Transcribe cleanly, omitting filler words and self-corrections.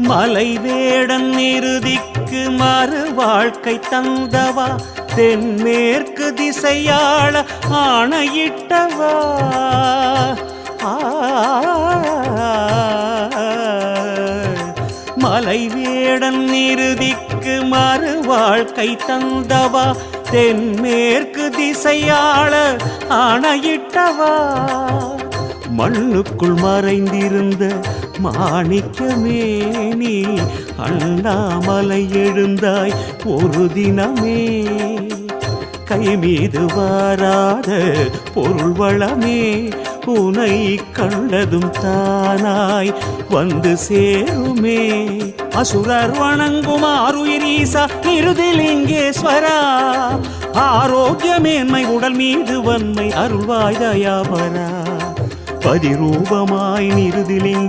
மலை வேடன் நிருதிக்கு மறு வாழ்க்கை தந்தவா தென்மேற்கு திசையாள ஆணையிட்டவா மலை வேடன் நிருதிக்கு மறு வாழ்க்கை தந்தவா தென்மேற்கு திசையாள ஆணையிட்டவா மண்ணுக்குள் மறைந்திருந்த மாணிக்கமே நீ அண்ணாமலை எழுந்தாய் ஒரு தினமே கை மீது வாராத பொருள் வளமே உனை கண்டதும் தானாய் வந்து சேருமே அசுரர் வணங்கும் ஆருயிரீசா இருதிலிங்கேஸ்வரா ஆரோக்கியமேன்மை உடல் மீது வன்மை அருள்வாய் தயாபரா பதிரூபமாய் நிருதிலிங்க